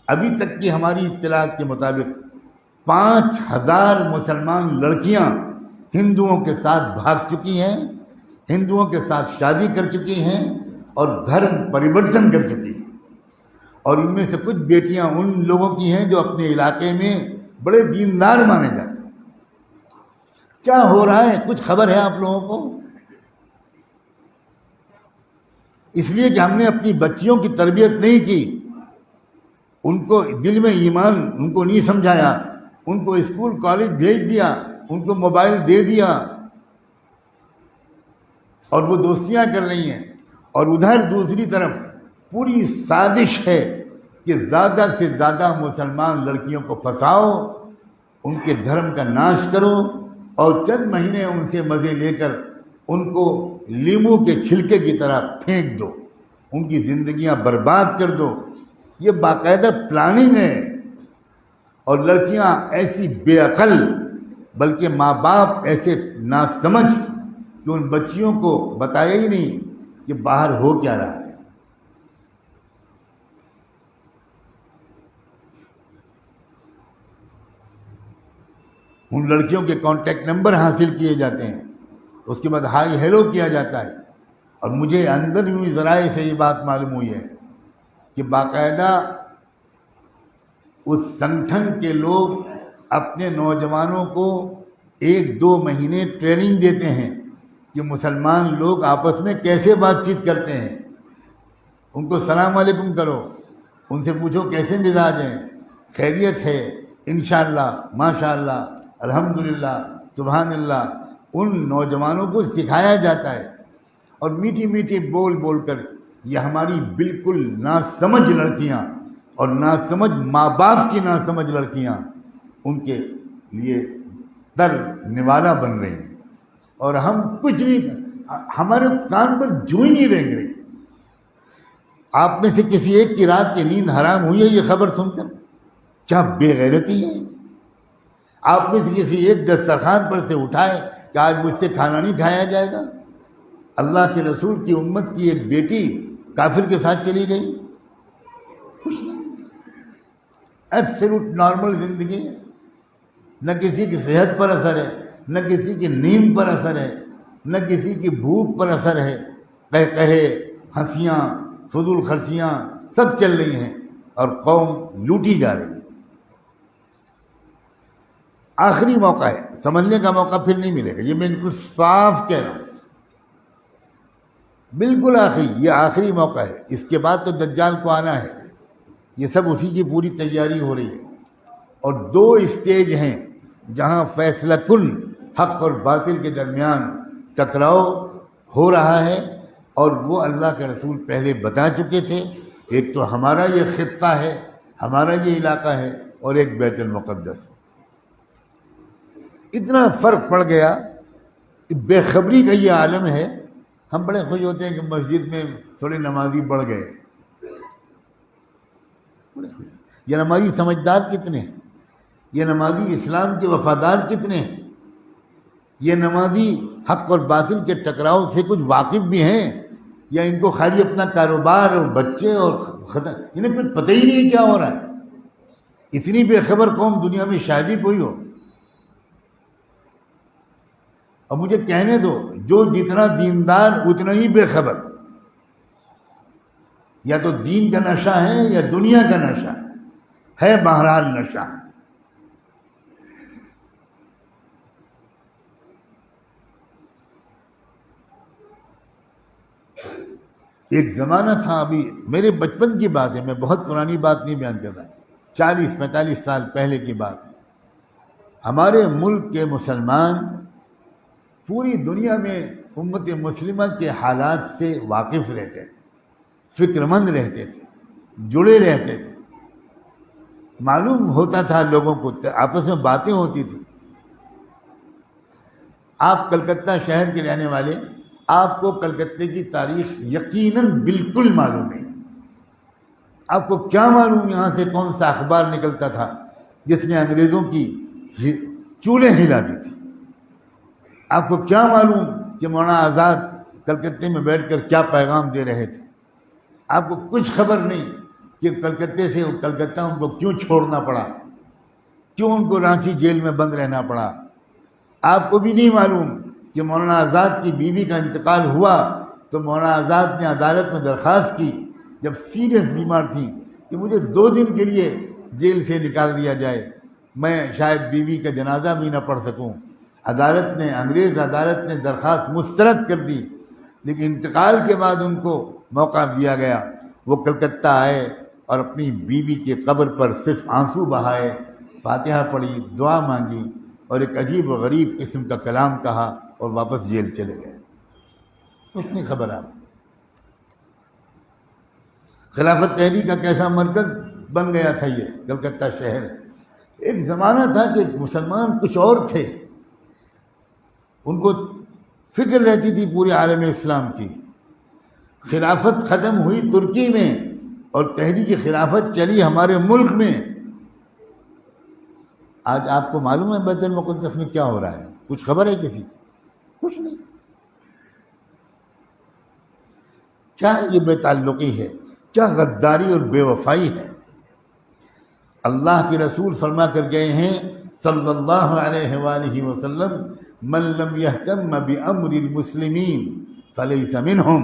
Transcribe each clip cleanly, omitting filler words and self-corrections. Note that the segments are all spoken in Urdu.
ابھی تک کی ہماری اطلاعات کے مطابق 5,000 مسلمان لڑکیاں ہندوؤں کے ساتھ بھاگ چکی ہیں، ہندوؤں کے ساتھ شادی کر چکی ہیں اور دھرم پریورتن کر چکی ہیں، اور ان میں سے کچھ بیٹیاں ان لوگوں کی ہیں جو اپنے علاقے میں بڑے دیندار مانے جاتے ہیں۔ کیا ہو رہا ہے کچھ خبر ہے آپ لوگوں کو؟ اس لیے کہ ہم نے اپنی بچیوں کی تربیت نہیں کی، ان کو دل میں ایمان ان کو نہیں سمجھایا، ان کو اسکول کالج بھیج دیا، ان کو موبائل دے دیا اور وہ دوستیاں کر رہی ہیں، اور ادھر دوسری طرف پوری سازش ہے کہ زیادہ سے زیادہ مسلمان لڑکیوں کو پھنساؤ، ان کے دھرم کا ناش کرو اور چند مہینے ان سے مزے لے کر ان کو لیمو کے چھلکے کی طرح پھینک دو، ان کی زندگیاں برباد کر دو۔ یہ باقاعدہ پلاننگ ہے، اور لڑکیاں ایسی بے عقل، بلکہ ماں باپ ایسے ناسمجھ کہ ان بچیوں کو بتایا ہی نہیں کہ باہر ہو کیا رہا ہے۔ ان لڑکیوں کے کانٹیکٹ نمبر حاصل کیے جاتے ہیں، اس کے بعد ہائی ہیلو کیا جاتا ہے، اور مجھے اندر ہوئی ذرائع سے یہ بات معلوم ہوئی ہے کہ باقاعدہ اس سنگٹھن کے لوگ اپنے نوجوانوں کو 1-2 مہینے ٹریننگ دیتے ہیں کہ مسلمان لوگ آپس میں کیسے بات چیت کرتے ہیں۔ ان کو سلام علیکم کرو، ان سے پوچھو کیسے مزاج ہیں، خیریت ہے، انشاءاللہ، ماشاءاللہ، الحمدللہ، سبحان اللہ۔ ان نوجوانوں کو سکھایا جاتا ہے، اور میٹھی میٹھی بول بول کر یہ ہماری بالکل ناسمجھ لڑکیاں اور ناسمجھ ماں باپ کی ناسمجھ لڑکیاں ان کے لیے در نوالا بن رہی ہیں، اور ہم کچھ نہیں، ہمارے کان پر جو ہی نہیں رینگ رہی۔ آپ میں سے کسی ایک کی رات کی نیند حرام ہوئی ہے یہ خبر سن کر؟ کیا بے غیرتی ہے! آپ میں سے کسی ایک دسترخوان پر سے اٹھائے کہ آج مجھ سے کھانا نہیں کھایا جائے گا؟ اللہ کے رسول کی امت کی ایک بیٹی کافر کے ساتھ چلی گئی، کچھ نہیں، ایبسلوٹ نارمل زندگی ہے، نہ کسی کی صحت پر اثر ہے، نہ کسی کی نیند پر اثر ہے، نہ کسی کی بھوک پر اثر ہے، کہے ہنسیاں فضول خرچیاں سب چل رہی ہیں، اور قوم لوٹی جا رہی ہے۔ آخری موقع ہے، سمجھنے کا موقع پھر نہیں ملے گا، یہ میں بالکل صاف کہہ رہا ہوں، بالکل آخری، یہ آخری موقع ہے، اس کے بعد تو دجال کو آنا ہے۔ یہ سب اسی کی پوری تیاری ہو رہی ہے، اور 2 اسٹیج ہیں جہاں فیصلہ کن حق اور باطل کے درمیان ٹکراؤ ہو رہا ہے، اور وہ اللہ کے رسول پہلے بتا چکے تھے۔ ایک تو ہمارا یہ خطہ ہے، ہمارا یہ علاقہ ہے، اور ایک بیت المقدس۔ اتنا فرق پڑ گیا، بے خبری کا یہ عالم ہے۔ ہم بڑے خوش ہوتے ہیں کہ مسجد میں تھوڑے نمازی بڑھ گئے، یہ نمازی سمجھدار کتنے ہیں، یہ نمازی اسلام کے وفادار کتنے ہیں، یہ نمازی حق اور باطل کے ٹکراؤ سے کچھ واقف بھی ہیں، یا ان کو خالی اپنا کاروبار اور بچے اور انہیں کچھ پتہ ہی نہیں کیا ہو رہا ہے۔ اتنی بے خبر قوم دنیا میں شاید ہی کوئی ہو۔ اور مجھے کہنے دو، جو جتنا دیندار اتنا ہی بے خبر، یا تو دین کا نشہ ہے یا دنیا کا نشہ ہے، بہرحال نشہ۔ ایک زمانہ تھا، ابھی میرے بچپن کی بات ہے، میں بہت پرانی بات نہیں بیان کر رہا، 40-45 سال پہلے کی بات۔ ہمارے ملک کے مسلمان پوری دنیا میں امت مسلمہ کے حالات سے واقف رہتے تھے، فکر مند رہتے تھے، جڑے رہتے تھے، معلوم ہوتا تھا لوگوں کو، آپس میں باتیں ہوتی تھی۔ آپ کلکتہ شہر کے رہنے والے، آپ کو کلکتے کی تاریخ یقیناً بالکل معلوم ہے۔ آپ کو کیا معلوم یہاں سے کون سا اخبار نکلتا تھا جس نے انگریزوں کی چولیں ہلا دی تھی؟ آپ کو کیا معلوم کہ مولانا آزاد کلکتے میں بیٹھ کر کیا پیغام دے رہے تھے؟ آپ کو کچھ خبر نہیں کہ کلکتہ ان کو کیوں چھوڑنا پڑا، کیوں ان کو رانچی جیل میں بند رہنا پڑا۔ آپ کو بھی نہیں معلوم کہ مولانا آزاد کی بیوی کا انتقال ہوا تو مولانا آزاد نے عدالت میں درخواست کی جب سیریس بیمار تھیں کہ مجھے 2 دن کے لیے جیل سے نکال دیا جائے، میں شاید بیوی کا جنازہ بھی نہ پڑھ سکوں۔ انگریز عدالت نے درخواست مسترد کر دی، لیکن انتقال کے بعد ان کو موقع دیا گیا، وہ کلکتہ آئے اور اپنی بیوی کی قبر پر صرف آنسو بہائے، فاتحہ پڑھی، دعا مانگی اور ایک عجیب و غریب قسم کا کلام کہا اور واپس جیل چلے گئے۔ کچھ نہیں خبر آپ۔ خلافت تحریک کا کیسا مرکز بن گیا تھا یہ کلکتہ شہر۔ ایک زمانہ تھا کہ مسلمان کچھ اور تھے، ان کو فکر رہتی تھی پورے عالم اسلام کی۔ خلافت ختم ہوئی ترکی میں اور تحریک خلافت چلی ہمارے ملک میں۔ آج آپ کو معلوم ہے بیت المقدس میں کیا ہو رہا ہے؟ کچھ خبر ہے کسی؟ کچھ نہیں۔ کیا یہ بے تعلقی ہے، کیا غداری اور بے وفائی ہے۔ اللہ کے رسول فرما کر گئے ہیں صلی اللہ علیہ وآلہ وسلم، من لم یہتم بامر المسلمین فلیس منہم،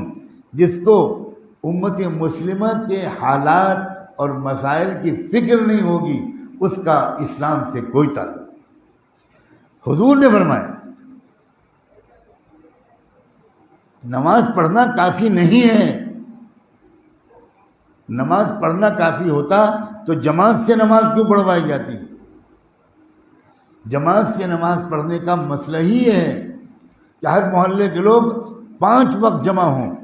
جس کو امت مسلمہ کے حالات اور مسائل کی فکر نہیں ہوگی اس کا اسلام سے کوئی تعلق۔ حضور نے فرمایا نماز پڑھنا کافی نہیں ہے، نماز پڑھنا کافی ہوتا تو جماعت سے نماز کیوں پڑھوائی جاتی؟ جماعت سے نماز پڑھنے کا مسئلہ ہی ہے کہ ہر محلے کے لوگ 5 وقت جمع ہوں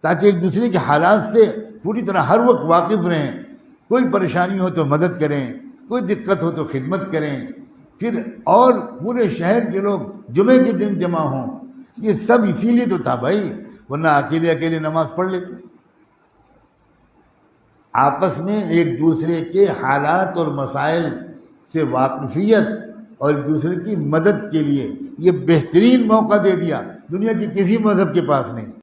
تاکہ ایک دوسرے کے حالات سے پوری طرح ہر وقت واقف رہیں، کوئی پریشانی ہو تو مدد کریں، کوئی دقت ہو تو خدمت کریں، پھر اور پورے شہر کے لوگ جمعے کے دن جمع ہوں۔ یہ سب اسی لیے تو تھا بھائی، ورنہ اکیلے نماز پڑھ لیتے۔ آپس میں ایک دوسرے کے حالات اور مسائل سے واقفیت اور ایک دوسرے کی مدد کے لیے یہ بہترین موقع دے دیا، دنیا کی کسی مذہب کے پاس نہیں۔